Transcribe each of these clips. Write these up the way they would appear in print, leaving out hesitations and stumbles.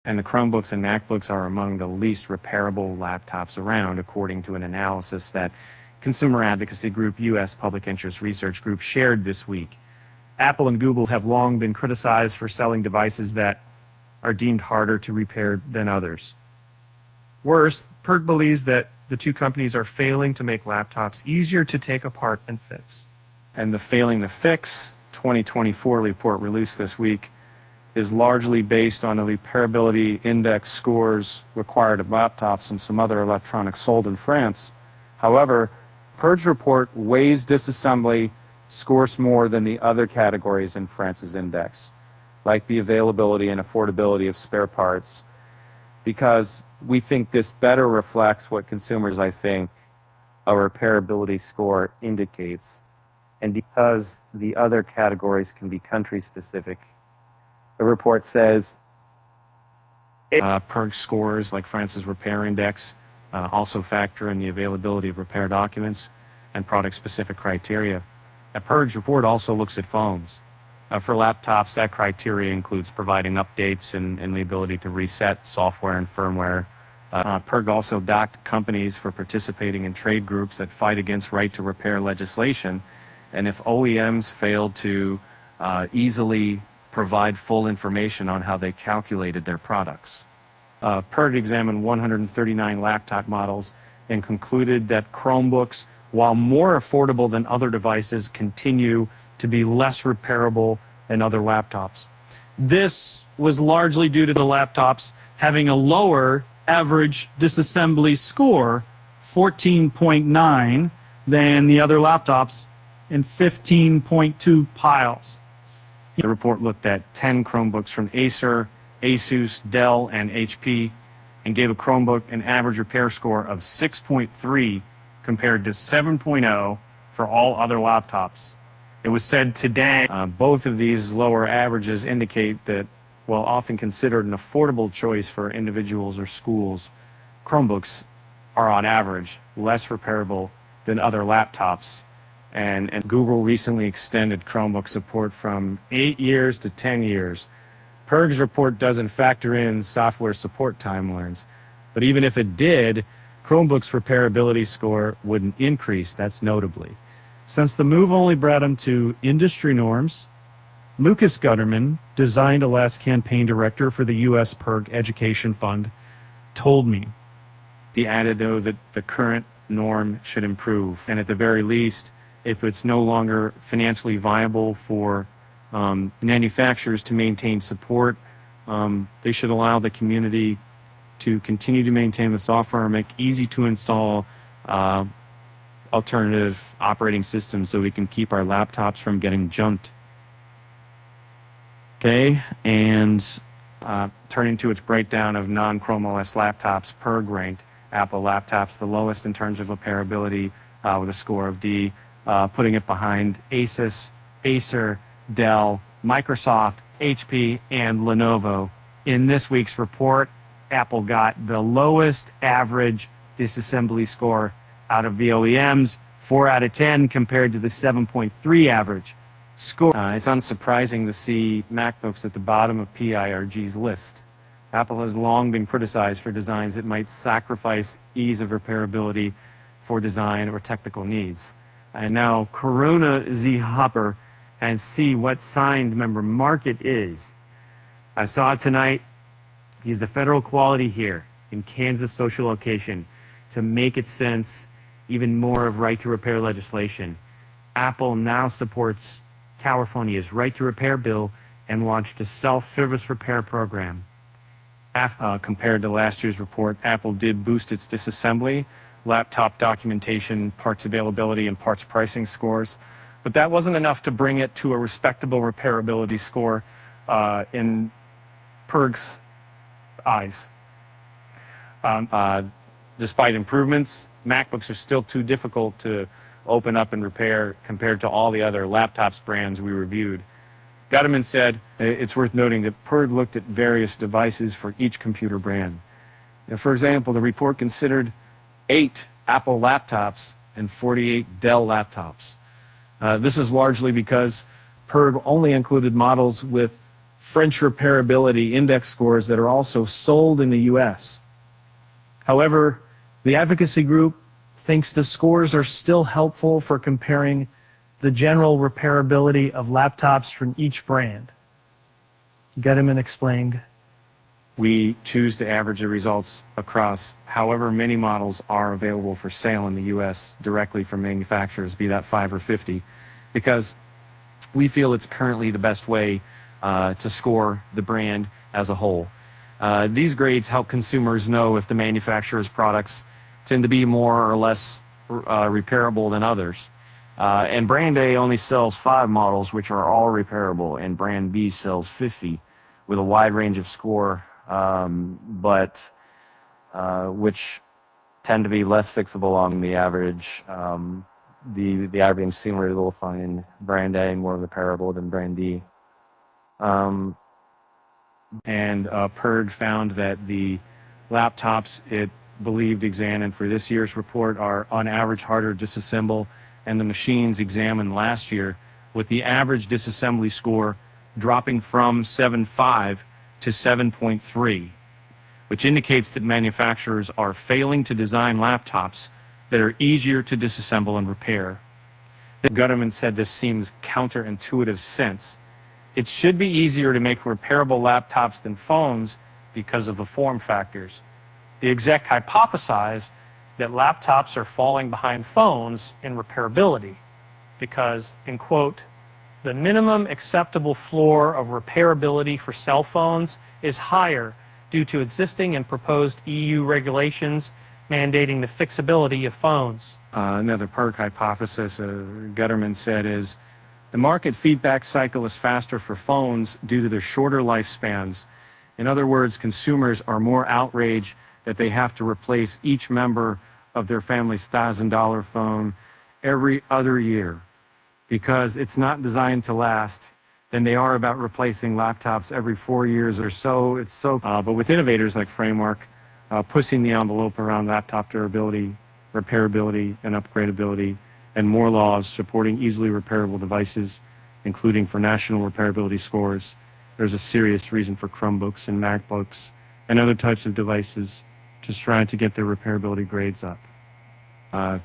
And the Chromebooks and MacBooks are among the least repairable laptops around, according to an analysis that consumer advocacy group U.S. Public Interest Research Group shared this week. Apple and Google have long been criticized for selling devices that are deemed harder to repair than others. Worse, PIRG believes that the two companies are failing to make laptops easier to take apart and fix. And the Failing to Fix 2024 report released this week is largely based on the repairability index scores required of laptops and some other electronics sold in France. However, PIRG's report weighs disassembly scores more than the other categories in France's index, like the availability and affordability of spare parts, because we think this better reflects what consumers, I think, a repairability score indicates, and because the other categories can be country-specific. The report says PIRG scores, like France's repair index, also factor in the availability of repair documents and product-specific criteria. A PIRG's report also looks at phones. For laptops, that criteria includes providing updates and the ability to reset software and firmware. PIRG also docked companies for participating in trade groups that fight against right-to-repair legislation, and if OEMs failed to easily provide full information on how they calculated their products. PIRG examined 139 laptop models and concluded that Chromebooks, while more affordable than other devices, continue to be less repairable than other laptops. This was largely due to the laptops having a lower average disassembly score, 14.9, than the other laptops, and 15.2 piles. The report looked at 10 Chromebooks from Acer, Asus, Dell, and HP, and gave a Chromebook an average repair score of 6.3 compared to 7.0 for all other laptops. It was said today both of these lower averages indicate that, while often considered an affordable choice for individuals or schools, Chromebooks are on average less repairable than other laptops. And Google recently extended Chromebook support from 8 years to 10 years. PIRG's report doesn't factor in software support timelines, but even if it did, Chromebook's repairability score wouldn't increase, that's notably. Since the move only brought him to industry norms, Lucas Gutterman, Design to Last campaign director for the U.S. PIRG Education Fund, told me. He added, though, that the current norm should improve, and at the very least, if it's no longer financially viable for manufacturers to maintain support, they should allow the community to continue to maintain the software and make easy to install alternative operating systems so we can keep our laptops from getting junked. Okay, and turning to its breakdown of non-Chrome OS laptops, PIRG ranked Apple laptops the lowest in terms of repairability with a score of D, putting it behind Asus, Acer, Dell, Microsoft, HP, and Lenovo. In this week's report, Apple got the lowest average disassembly score out of the OEMs, 4 out of 10 compared to the 7.3 average score. It's unsurprising to see MacBooks at the bottom of PIRG's list. Apple has long been criticized for designs that might sacrifice ease of repairability for design or technical needs. And now Corona Z Hopper and see what signed member Market is. I saw it tonight. He's the federal quality here in Kansas social location to make it sense even more of right to repair legislation. Apple now supports California's right to repair bill and launched a self-service repair program. Compared to last year's report, Apple did boost its disassembly, laptop documentation, parts availability, and parts pricing scores, but that wasn't enough to bring it to a respectable repairability score in PIRG's eyes. Despite improvements, MacBooks are still too difficult to open up and repair compared to all the other laptops brands we reviewed. Gutterman said it's worth noting that PIRG looked at various devices for each computer brand. Now, for example, the report considered 8 Apple laptops and 48 Dell laptops. This is largely because PIRG only included models with French repairability index scores that are also sold in the US. However, the advocacy group thinks the scores are still helpful for comparing the general repairability of laptops from each brand. Gutterman explained, "We choose to average the results across however many models are available for sale in the US directly from manufacturers, be that 5 or 50, because we feel it's currently the best way to score the brand as a whole. These grades help consumers know if the manufacturer's products tend to be more or less repairable than others. And brand A only sells 5 models which are all repairable, and brand B sells 50 with a wide range of score, but which tend to be less fixable on the average. The average consumer will find brand A more repairable than brand B." And PIRG found that the laptops it believed examined for this year's report are on average harder to disassemble, and the machines examined last year with the average disassembly score dropping from 7.5 to 7.3, which indicates that manufacturers are failing to design laptops that are easier to disassemble and repair. Gutterman said this seems counterintuitive since it should be easier to make repairable laptops than phones because of the form factors. The exec hypothesized that laptops are falling behind phones in repairability because, in quote, "the minimum acceptable floor of repairability for cell phones is higher due to existing and proposed EU regulations mandating the fixability of phones." Another PIRG hypothesis, Gutterman said, is the market feedback cycle is faster for phones due to their shorter lifespans. In other words, consumers are more outraged that they have to replace each member of their family's $1,000 phone every other year because it's not designed to last than they are about replacing laptops every 4 years or so. But with innovators like Framework pushing the envelope around laptop durability, repairability, and upgradability, and more laws supporting easily repairable devices, including for national repairability scores, there's a serious reason for Chromebooks and MacBooks and other types of devices just trying to get their repairability grades up.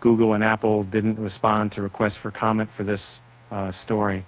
Google and Apple didn't respond to requests for comment for this story.